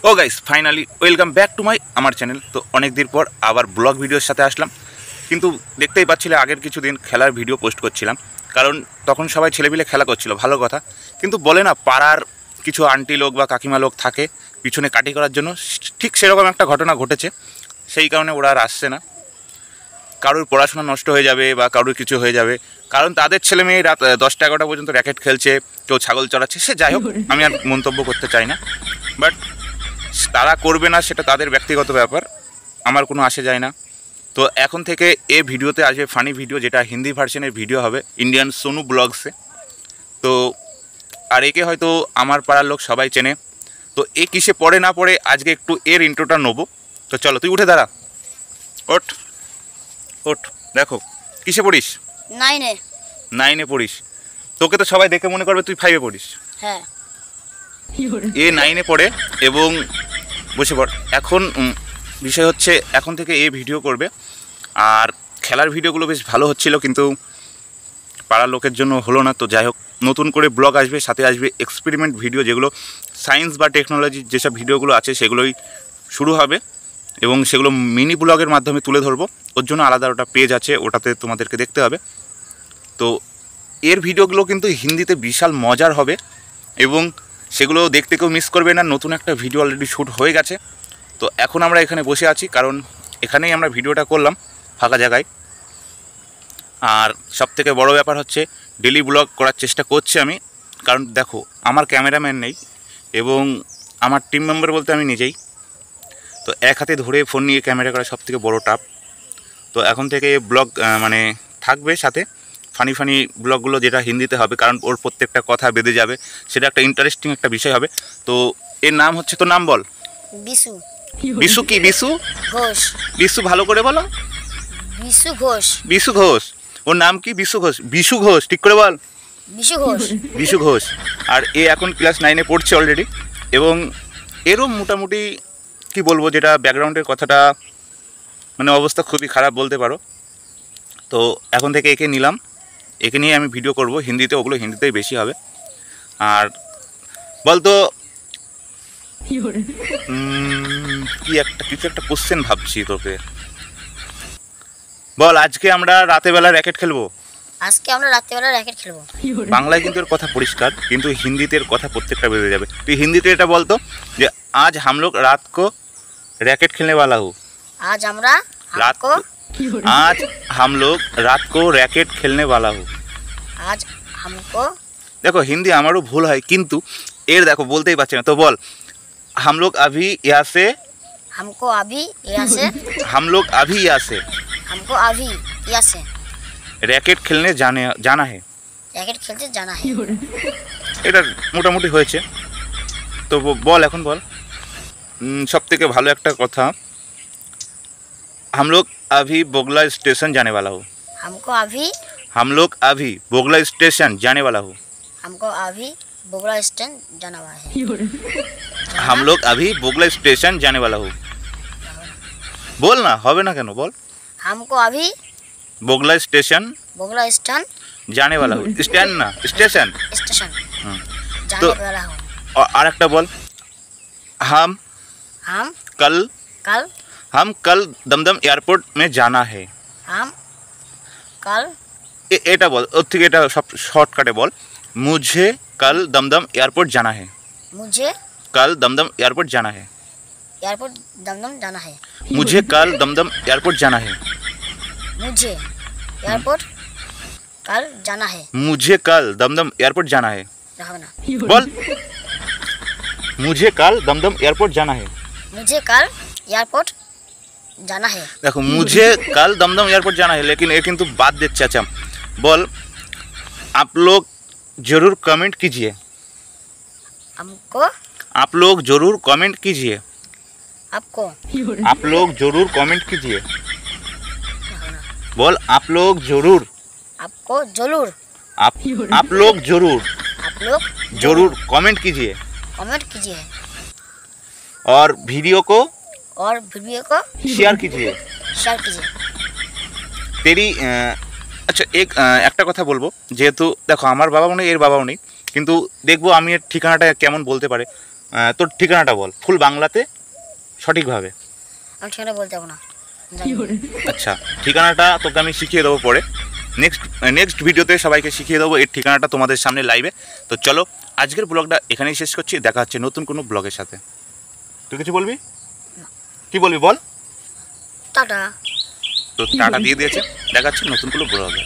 O guys finally welcome back to আমার channel. তো অনেক দিন পর আবার ব্লগ ভিডিওর সাথে আসলাম, কিন্তু দেখতেই পাচ্ছিলে আগের কিছুদিন খেলার ভিডিও পোস্ট করছিলাম, কারণ তখন সবাই ছেলেপিলে খেলা করছিল, ভালো কথা। কিন্তু বলে না, পাড়ার কিছু আন্টি লোক বা কাকিমা লোক থাকে পিছনে কাটি করার জন্য, ঠিক সেরকম একটা ঘটনা ঘটেছে। সেই কারণে ওরা আর আসছে না। কারোর পড়াশোনা নষ্ট হয়ে যাবে বা কারোর কিছু হয়ে যাবে, কারণ তাদের ছেলে মেয়ে রাত 10টা-11টা পর্যন্ত র্যাকেট খেলছে, কেউ ছাগল চড়াচ্ছে, সে যাই হোক, আমি আর মন্তব্য করতে চাই না। বাট তারা করবে না, সেটা তাদের ব্যক্তিগত ব্যাপার, আমার কোনো আসে যায় না। তো এখন থেকে এই ভিডিওতে আসবে ফানি ভিডিও, যেটা হিন্দি ভার্সনের ভিডিও হবে ইন্ডিয়ান সোনু ব্লগসে। তো আর একে হয়তো আমার পাড়ার লোক সবাই চেনে। তো এ কিসে পড়ে না পড়ে আজকে একটু এর ইন্ট্রোটা নেবো। তো চলো, তুই উঠে দাঁড়া, ওঠ ওঠ। দেখো কিসে পড়িস? 9-এ পড়িস। তোকে তো সবাই দেখে মনে করবে তুই 5-এ পড়িস। হ্যাঁ, এ 9-এ পড়ে এবং বসে পড়। এখন বিষয় হচ্ছে, এখন থেকে এ ভিডিও করবে। আর খেলার ভিডিওগুলো বেশ ভালো হচ্ছিল, কিন্তু পাড়ার লোকের জন্য হলো না। তো যাই হোক, নতুন করে ব্লগ আসবে, সাথে আসবে এক্সপেরিমেন্ট ভিডিও, যেগুলো সায়েন্স বা টেকনোলজির যেসব ভিডিওগুলো আছে সেগুলোই শুরু হবে, এবং সেগুলো মিনি ব্লগের মাধ্যমে তুলে ধরবো। ওর জন্য আলাদা ওটা পেজ আছে, ওটাতে তোমাদেরকে দেখতে হবে। তো এর ভিডিওগুলো কিন্তু হিন্দিতে বিশাল মজার হবে, এবং সেগুলো দেখতে কেউ মিস করবে না। নতুন একটা ভিডিও অলরেডি শ্যুট হয়ে গেছে। তো এখন আমরা এখানে বসে আছি, কারণ এখানেই আমরা ভিডিওটা করলাম, ফাঁকা জায়গায়। আর সবথেকে বড় ব্যাপার হচ্ছে, ডেলি ব্লগ করার চেষ্টা করছি আমি, কারণ দেখো আমার ক্যামেরাম্যান নেই, এবং আমার টিম মেম্বার বলতে আমি নিজেই। তো এক হাতে ধরে ফোন নিয়ে ক্যামেরা করা সবথেকে বড় টাপ। তো এখন থেকে ব্লগ মানে থাকবে, সাথে ফানি ফানি ব্লগগুলো, যেটা হিন্দিতে হবে, কারণ ওর প্রত্যেকটা কথা বেঁধে যাবে, সেটা একটা ইন্টারেস্টিং একটা বিষয় হবে। তো এর নাম হচ্ছে, তো নাম বল। বিশু বিশু কি? বিশু ঘোষ। বিশু ভালো করে বলো। বিশু ঘোষ। বিশু ঘোষ। ওর নাম কি? বিশু ঘোষ। বিশু ঘোষ, ঠিক করে বল। বিশু ঘোষ। বিশু ঘোষ। আর এ এখন ক্লাস 9-এ পড়ছে অলরেডি, এবং এরও মোটামুটি কি বলবো, যেটা ব্যাকগ্রাউন্ডের কথাটা মানে অবস্থা খুবই খারাপ বলতে পারো। তো এখন থেকে একে নিলাম, একে নিয়ে আমি ভিডিও করব হিন্দিতে, ওগুলো হিন্দিতেই বেশি হবে। আর বলতো কিছু একটা কোশ্চেন ভাবছি তোকে, বল। আজকে আমরা রাতেবেলা র্যাকেট খেলবো। আজকে আমরা রাত্রিবেলা র্যাকেট খেলবো। বাংলায় কিন্তু এর কথা পরিষ্কার, কিন্তু হিন্দিতে এর কথা প্রত্যেকটা বেড়ে যাবে। তুই হিন্দিতে এটা বলতো, যে আজ হাম লোগ রাত কো रैकेट खेलने वाला हूँ। আজ আমরা रात को आज हम लोग रात को रैकेट खेलने वाला हूँ। আজ हमको, देखो हिंदी हमारो भूल है, किंतु एर देखो बोलते ही पारছি না। तो बोल, हम लोग अभी यहाँ से, हमको अभी यहाँ से, हम लोग अभी यहाँ से हमको अभी यहाँ से रैकेट खेलने जाना है। র্যাকেট খেলতে জানা है। এটা মোটামুটি হয়েছে। তো বল, এখন বল সব থেকে ভালো একটা কথা, हम लोग अभी बोगला स्टेशन जाने वाला हूँ। हमको अभी, हम लोग अभी बोगला स्टेशन जाने वाला हूँ। हमको अभी बोगला स्टेशन जाना हुआ है। हम लोग अभी बोगला स्टेशन जाने वाला हूँ। बोल ना, হবে না কেন, বল। हमको अभी बोगला स्टेशन बोगला स्टेशन जाने वाला हूँ। स्टैंड ना, स्टेशन। स्टेशन जाने तो वाला हूँ। और একটা বল, हम हम कल कल दमदम एयरपोर्ट में जाना है। हम कल, এটা বল, ওর থেকে এটা সব শর্টকাটে বল। मुझे कल दमदम एयरपोर्ट जाना है। मुझे कल दमदम एयरपोर्ट जाना है। एयरपोर्ट दमदम जाना है। मुझे कल दमदम एयरपोर्ट जाना है। मुझे एयरपोर्ट कल जाना है। मुझे कल दमदम एयरपोर्ट जाना है। रहो ना, बोल, मुझे कल दमदम एयरपोर्ट जाना है। मुझे कल एयरपोर्ट जाना है। देखो मुझे कल दमदम एयरपोर्ट जाना है, लेकिन ये किंतु बात देते। अच्छा बोल, आप लोग ज़रूर कमेंट कीजिए। हमको, आप लोग ज़रूर कमेंट कीजिए। आपको, आप लोग ज़रूर कमेंट कीजिए। रहो ना, बोल, आप लोग ज़रूर, आपको जरूर, आप लोग ज़रूर आप लोग ज़रूर कमेंट कीजिए, कमेंट कीजिए, और वीडियो को और वीडियो को शेयर कीजिए। शेयर कीजिए। तेरी আচ্ছা একটা কথা বলবো, যেহেতু দেখো আমার বাবাও নেই, এর বাবাও নেই, কিন্তু দেখবো আমি এর ঠিকানাটা কেমন বলতে পারে। তোর ঠিকানাটা বল ফুল বাংলাতে সঠিকভাবে। আমি ঠিকানা বলতে পারবো না, জানি না। আচ্ছা, ঠিকানাটা তোকে আমি শিখিয়ে দেবো পরে, নেক্সট ভিডিওতে সবাইকে শিখিয়ে দেবো এর ঠিকানাটা তোমাদের সামনে লাইভে। তো চলো আজকের ব্লগটা এখানেই শেষ করছি, দেখা হচ্ছে নতুন কোনো ব্লগের সাথে। তুই কিছু বলবি? কি বলবি বল। টাটা। তো টাটা দিয়ে দিয়েছে, দেখা হচ্ছে নতুন কোনো ব্লগে।